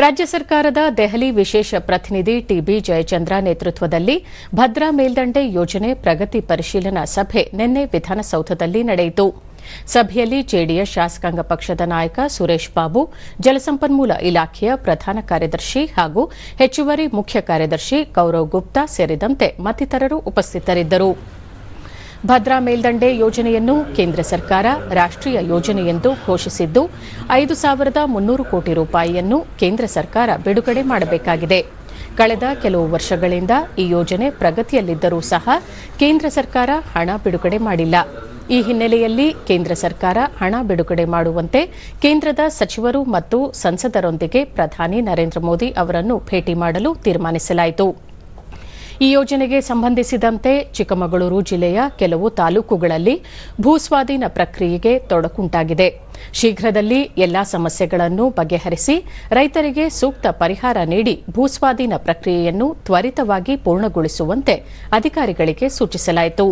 ರಾಜ್ಯ ಸರ್ಕಾರದ ದೆಹಲಿ ವಿಶೇಷ ಪ್ರತಿನಿಧಿ ಟಿಬಿ ಜಯಚಂದ್ರ ನೇತೃತ್ವದಲ್ಲಿ ಭದ್ರಾ ಮೇಲ್ದಂಡೆ ಯೋಜನೆ ಪ್ರಗತಿ ಪರಿಶೀಲನಾ ಸಭೆ ನಿನ್ನೆ ವಿಧಾನಸೌಧದಲ್ಲಿ ನಡೆಯಿತು. ಸಭೆಯಲ್ಲಿ ಜೆಡಿಎಸ್ ಶಾಸಕಾಂಗ ಪಕ್ಷದ ನಾಯಕ ಸುರೇಶ್ ಬಾಬು, ಜಲಸಂಪನ್ಮೂಲ ಇಲಾಖೆಯ ಪ್ರಧಾನ ಕಾರ್ಯದರ್ಶಿ ಹಾಗೂ ಹೆಚ್ಚುವರಿ ಮುಖ್ಯ ಕಾರ್ಯದರ್ಶಿ ಗೌರವ್ ಗುಪ್ತಾ ಸೇರಿದಂತೆ ಮತ್ತಿತರರು ಉಪಸ್ಥಿತರಿದ್ದರು. ಭದ್ರಾ ಮೇಲ್ದಂಡೆ ಯೋಜನೆಯನ್ನು ಕೇಂದ್ರ ಸರ್ಕಾರ ರಾಷ್ಟ್ರೀಯ ಯೋಜನೆಯೆಂದು ಘೋಷಿಸಿದ್ದು 5,300 ಕೋಟಿ ರೂಪಾಯಿಯನ್ನು ಕೇಂದ್ರ ಸರ್ಕಾರ ಬಿಡುಗಡೆ ಮಾಡಬೇಕಾಗಿದೆ. ಕಳೆದ ಕೆಲವು ವರ್ಷಗಳಿಂದ ಈ ಯೋಜನೆ ಪ್ರಗತಿಯಲ್ಲಿದ್ದರೂ ಸಹ ಕೇಂದ್ರ ಸರ್ಕಾರ ಹಣ ಬಿಡುಗಡೆ ಮಾಡಿಲ್ಲ. ಈ ಹಿನ್ನೆಲೆಯಲ್ಲಿ ಕೇಂದ್ರ ಸರ್ಕಾರ ಹಣ ಬಿಡುಗಡೆ ಮಾಡುವಂತೆ ಕೇಂದ್ರದ ಸಚಿವರು ಮತ್ತು ಸಂಸದರೊಂದಿಗೆ ಪ್ರಧಾನಿ ನರೇಂದ್ರ ಮೋದಿ ಅವರನ್ನು ಭೇಟಿ ಮಾಡಲು ತೀರ್ಮಾನಿಸಲಾಯಿತು. ಈ ಯೋಜನೆಗೆ ಸಂಬಂಧಿಸಿದಂತೆ ಚಿಕ್ಕಮಗಳೂರು ಜಿಲ್ಲೆಯ ಕೆಲವು ತಾಲೂಕುಗಳಲ್ಲಿ ಭೂಸ್ವಾಧೀನ ಪ್ರಕ್ರಿಯೆಗೆ ತೊಡಕುಂಟಾಗಿದೆ. ಶೀಘ್ರದಲ್ಲಿ ಎಲ್ಲಾ ಸಮಸ್ಯೆಗಳನ್ನು ಬಗೆಹರಿಸಿ ರೈತರಿಗೆ ಸೂಕ್ತ ಪರಿಹಾರ ನೀಡಿ ಭೂಸ್ವಾಧೀನ ಪ್ರಕ್ರಿಯೆಯನ್ನು ತ್ವರಿತವಾಗಿ ಪೂರ್ಣಗೊಳಿಸುವಂತೆ ಅಧಿಕಾರಿಗಳಿಗೆ ಸೂಚಿಸಲಾಯಿತು.